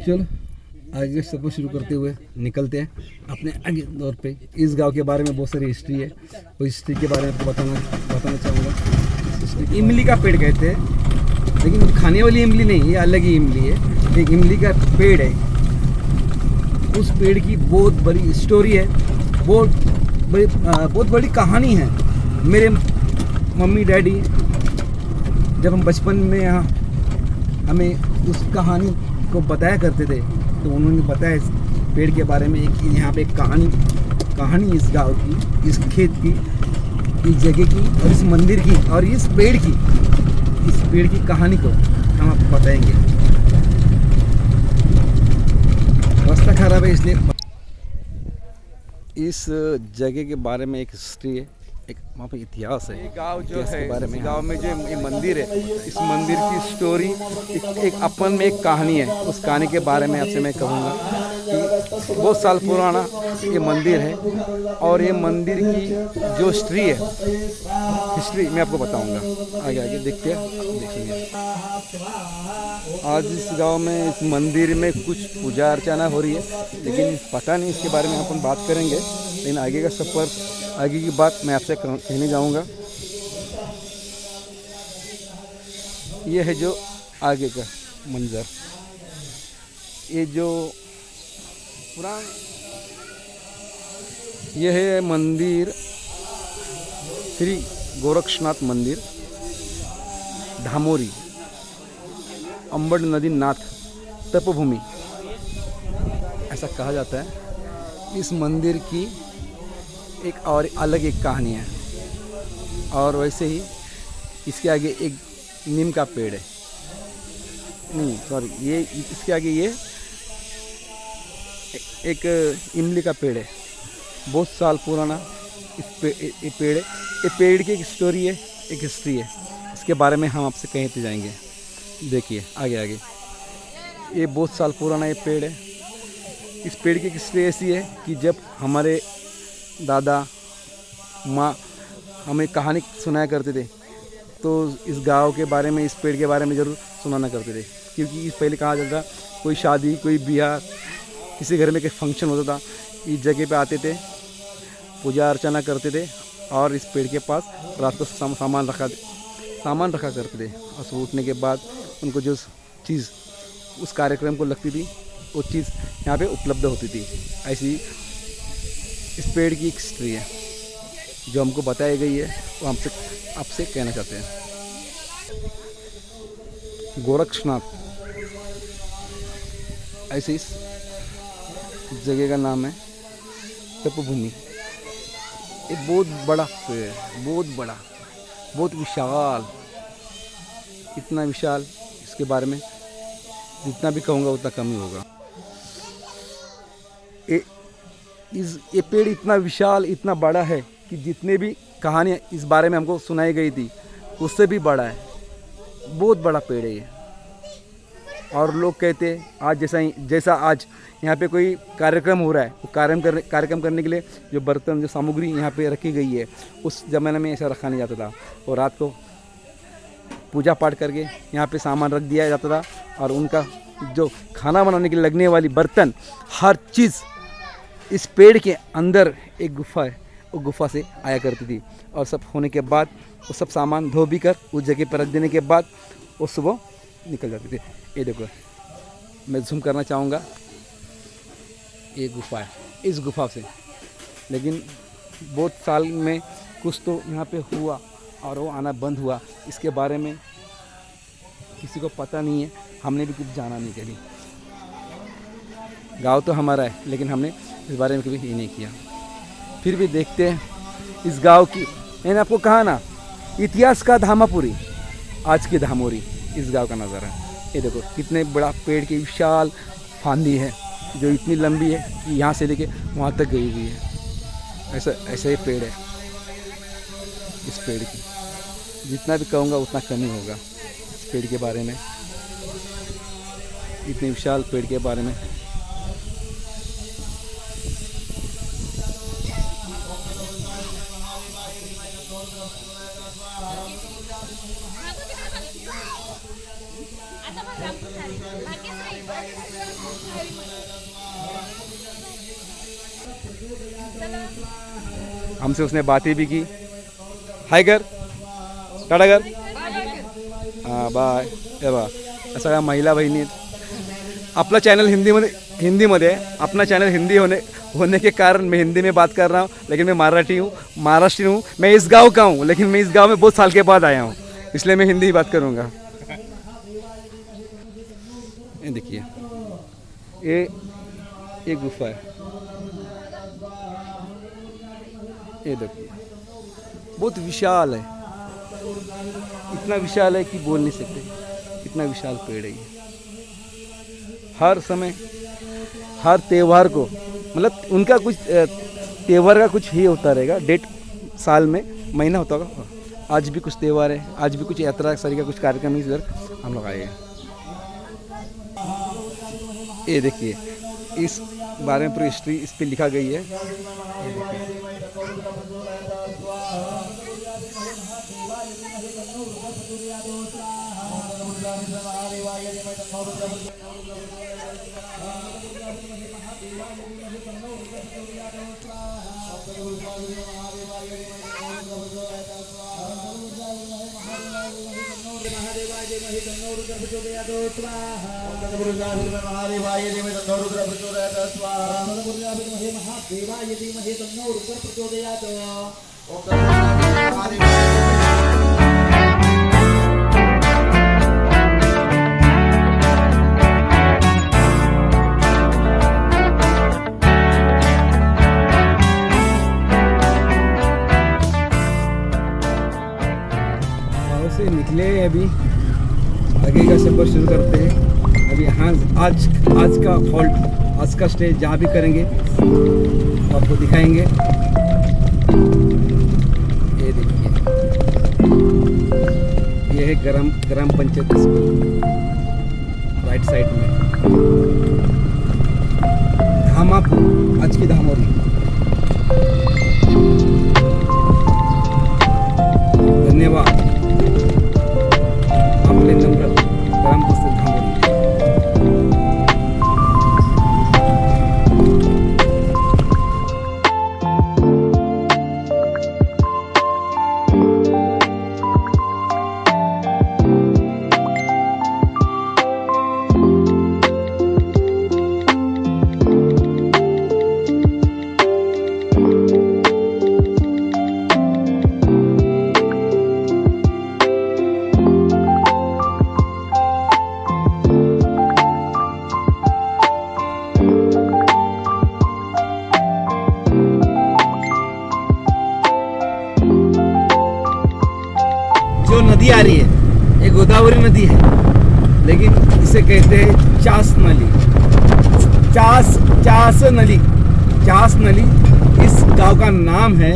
चलो आगे सफ़र शुरू करते हुए निकलते हैं अपने आगे दौर पे। इस गांव के बारे में बहुत सारी हिस्ट्री है, उस हिस्ट्री के बारे में आपको बताना चाहूँगा। इमली का पेड़ कहते हैं, लेकिन खाने वाली इमली नहीं, ये अलग ही इमली है। एक इमली का पेड़ है, उस पेड़ की बहुत बड़ी स्टोरी है, बहुत बड़ी कहानी है। मेरे मम्मी डैडी जब हम बचपन में यहाँ हमें उस कहानी को बताया करते थे, तो उन्होंने बताया इस पेड़ के बारे में कि यहाँ पे एक कहानी इस गांव की, इस खेत की, इस जगह की और इस मंदिर की और इस पेड़ की कहानी को हम आपको बताएंगे। रास्ता खराब है इसलिए इस जगह के बारे में एक हिस्ट्री है, एक वहाँ पे इतिहास है। गांव जो है, बारे में गांव में जो ये मंदिर है, इस मंदिर की स्टोरी एक अपन में एक कहानी है। उस कहानी के बारे में आपसे मैं कहूँगा कि बहुत साल पुराना ये मंदिर है और ये मंदिर की जो हिस्ट्री मैं आपको बताऊँगा। आगे देखते हैं, देखेंगे। आज इस गांव में इस मंदिर में कुछ पूजा अर्चना हो रही है, लेकिन पता नहीं इसके बारे में अपन बात करेंगे। लेकिन आगे का सफ़र, आगे की बात मैं आपसे कहने जाऊंगा। ये है जो आगे का मंजर, ये जो ये है मंदिर, श्री गोरक्षनाथ मंदिर, धामोरी, अंबड़ नदी नाथ तपोभूमि ऐसा कहा जाता है। इस मंदिर की एक और अलग एक कहानी है। और वैसे ही इसके आगे एक नीम का पेड़ है, नहीं सॉरी, ये इसके आगे ये एक इमली का पेड़ है, बहुत साल पुराना ये पेड़ है। ये पेड़ की एक स्टोरी है, एक हिस्ट्री है, इसके बारे में हम आपसे कहते जाएंगे। देखिए आगे ये बहुत साल पुराना ये पेड़ है। इस पेड़ की हिस्ट्री ऐसी है कि जब हमारे दादा माँ हमें कहानी सुनाया करते थे, तो इस गांव के बारे में, इस पेड़ के बारे में ज़रूर सुनाना करते थे। क्योंकि इस पहले कहा जाता था, कोई शादी, कोई ब्याह, किसी घर में कोई फंक्शन होता था, इस जगह पे आते थे, पूजा अर्चना करते थे और इस पेड़ के पास रात को सामान रखा करते थे। और सुबह उठने के बाद उनको जो चीज़ उस कार्यक्रम को लगती थी, वो चीज़ यहाँ पे उपलब्ध होती थी। ऐसी इस पेड़ की एक हिस्ट्री है जो हमको बताई गई है, वो हमसे आपसे कहना चाहते हैं। गोरक्षनाथ ऐसे इस जगह का नाम है, तपोभूमि। ये बहुत बड़ा पेड़ है, बहुत विशाल, इतना विशाल, इसके बारे में जितना भी कहूँगा उतना कम ही होगा। ये पेड़ इतना विशाल, इतना बड़ा है कि जितने भी कहानियाँ इस बारे में हमको सुनाई गई थी उससे भी बड़ा है। बहुत बड़ा पेड़ है ये। और लोग कहते हैं आज जैसा आज यहाँ पे कोई कार्यक्रम हो रहा है, वो कार्यक्रम करने के लिए जो बर्तन, जो सामग्री यहाँ पे रखी गई है, उस ज़माने में ऐसा रखा नहीं जाता था। और रात को पूजा पाठ करके यहाँ पे सामान रख दिया जाता था और उनका जो खाना बनाने के लिए लगने वाली बर्तन, हर चीज़ इस पेड़ के अंदर एक गुफा है, वो गुफा से आया करती थी। और सब होने के बाद वो सब सामान धो भी कर उस जगह पर रख देने के बाद वो सुबह निकल जाते थे। ये देखो, मैं जूम करना चाहूँगा, ये गुफा है, इस गुफा से। लेकिन बहुत साल में कुछ तो यहाँ पे हुआ और वो आना बंद हुआ। इसके बारे में किसी को पता नहीं है, हमने भी कुछ जाना नहीं कभी। गाँव तो हमारा है, लेकिन हमने इस बारे में कभी ये नहीं किया। फिर भी देखते हैं इस गांव की, मैंने आपको कहा ना, इतिहास का धामापुरी, आज की धामोरी, इस गांव का नज़ारा। ये देखो कितने बड़ा पेड़ की विशाल फांदी है जो इतनी लंबी है कि यहाँ से लेके वहाँ तक गई हुई है। ऐसा ही पेड़ है। इस पेड़ की जितना भी कहूँगा उतना कम ही होगा। इस पेड़ के बारे में, इतने विशाल पेड़ के बारे में। हमसे उसने बातें भी की, हाय कर, टाटा कर, हां बाय. हे बा सगळ्या महिला बहिणी आहेत. अपना चैनल हिंदी में है. अपना चैनल हिंदी होने के कारण मैं हिंदी में बात कर रहा हूँ, लेकिन मैं महाराष्ट्रीयन हूँ. मैं इस गांव का हूँ, लेकिन मैं इस गांव में बहुत साल के बाद आया हूँ, इसलिए मैं हिंदी ही बात करूँगा. ये देखिए, ये गुफा है, ये देखिए बहुत विशाल है. इतना विशाल है कि बोल नहीं सकते. इतना विशाल पेड़ है ये. हर समय हर त्यौहार को, मतलब उनका कुछ त्यौहार का कुछ ही होता रहेगा. डेट साल में महीना होता होगा. आज भी कुछ त्यौहार है, आज भी कुछ यात्रा सरी का कुछ कार्यक्रम इधर हम लोग आए हैं. ये देखिए, इस बारे में पूरी हिस्ट्री इस पे लिखा गई है. ये देखिए, से निकले अभी आगे का सफर शुरू करते हैं. अभी यहाँ आज का हॉल्ट, आज का स्टे जहाँ भी करेंगे तो आपको दिखाएंगे. ये देखिए, ये है ग्राम पंचायत स्कूल राइट साइड में. धामापुर, आज की धामोरी. धन्यवाद. आपले नम्र ग्राम पंचायत धामोरी. जो नदी आ रही है ये गोदावरी नदी है, लेकिन इसे कहते हैं चास नली. चास नली इस गांव का नाम है.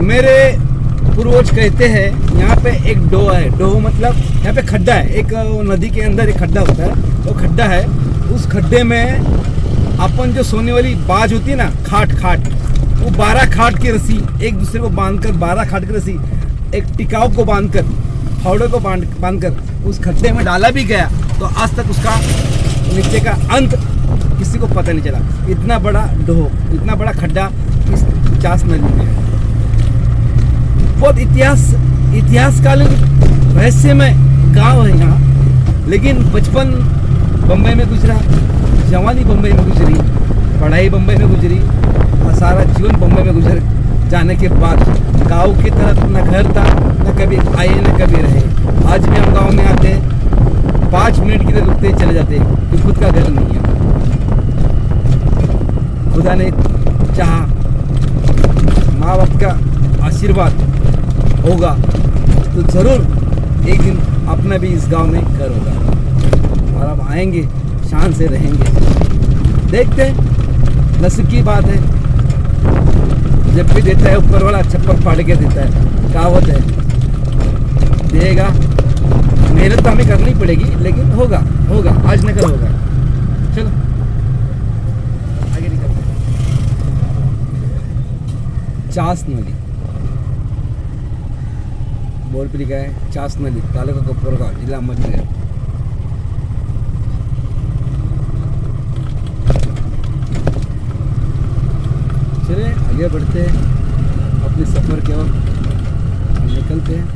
मेरे पूर्वज कहते हैं यहाँ पे एक डो है. डो मतलब यहाँ पे खड्डा है. एक नदी के अंदर एक खड्डा होता है, वो खड्डा है. उस खड्डे में अपन जो सोने वाली बाज होती है ना, खाट, वो 12 खाट की रस्सी एक दूसरे को बांधकर, 12 खाट की रस्सी एक टिकाऊ को बांधकर, फावड़े को बांधकर उस खड्डे में डाला भी गया तो आज तक उसका नीचे का अंत किसी को पता नहीं चला. इतना बड़ा डोह, इतना बड़ा खड्डा इस चास नदी में है. बहुत इतिहासकालीन रहस्यमय गांव है यहाँ. लेकिन बचपन बम्बई में गुजरा, जवानी बम्बई में गुजरी, पढ़ाई बम्बई में गुजरी और सारा जीवन बम्बई में गुजर जाने के बाद गांव की तरफ न घर था, न कभी आए न कभी रहे. आज भी हम गांव में आते हैं, 5 मिनट के लिए रुकते चले जाते, कि खुद का घर नहीं है. खुदा ने चाहा, माँ बाप का आशीर्वाद होगा तो ज़रूर एक दिन अपना भी इस गांव में घर होगा और आप आएंगे, शान से रहेंगे. देखते हैं, नसीब की बात है. जब भी देता है ऊपर वाला छप्पर फाड़ के देता है. कहावत है, देगा. मेहनत तो हमें करनी पड़ेगी, लेकिन होगा, आज न कल होगा. चलो आगे निकलते हैं. चास नली बोर्ड पे लिखा है चासनली, तालुका कोपरगांव, जिला अहमदनगर। चलिए आगे बढ़ते हैं, अपने सफ़र के वक्त निकलते हैं।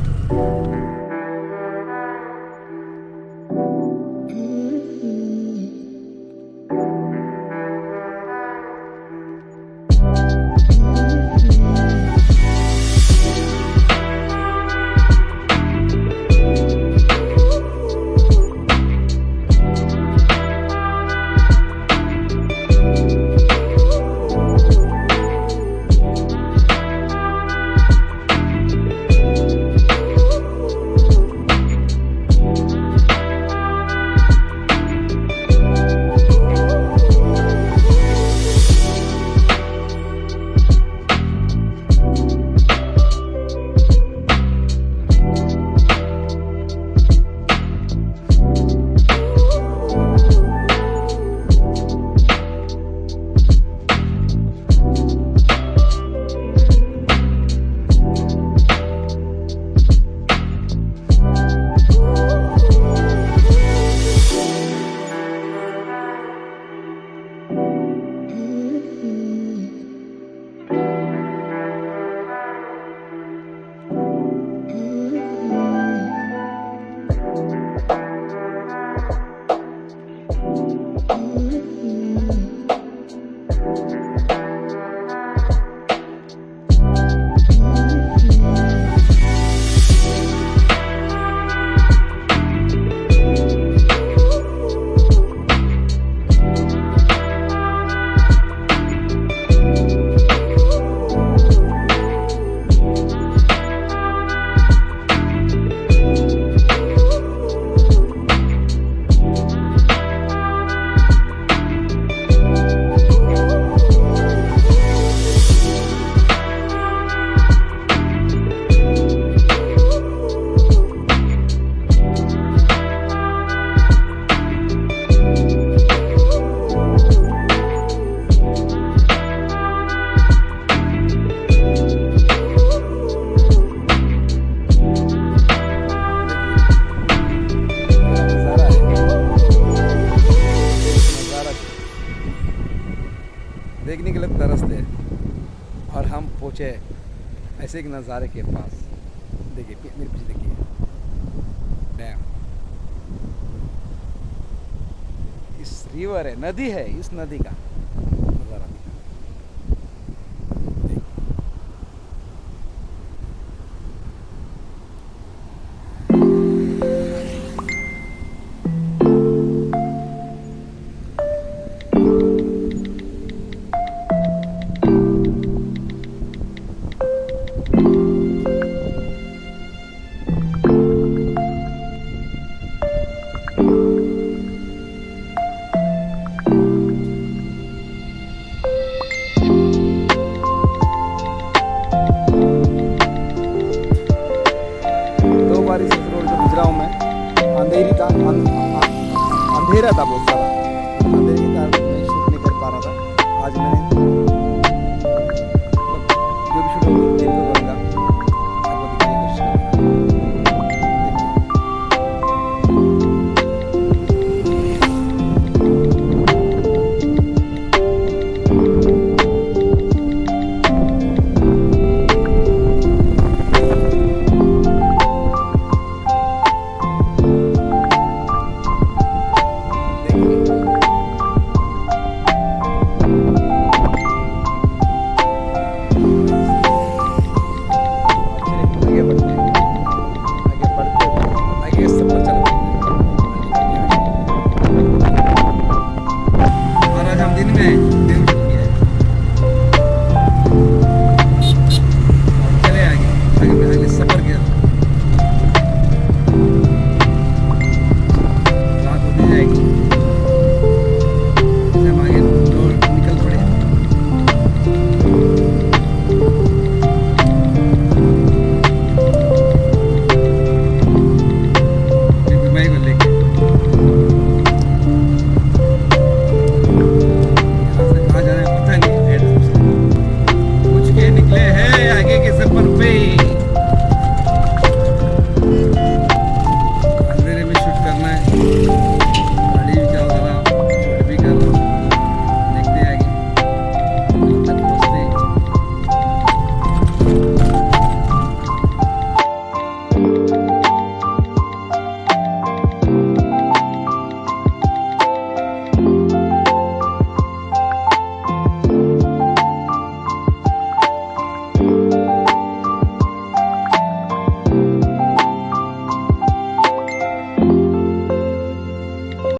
देखने के लिए तरसते हैं और हम पहुँचे ऐसे एक नज़ारे के पास। देखिए मेरे पीछे देखिए डैम, इस रिवर है, नदी है, इस नदी का नज़ारा देखिए। अंधेरा था बहुत।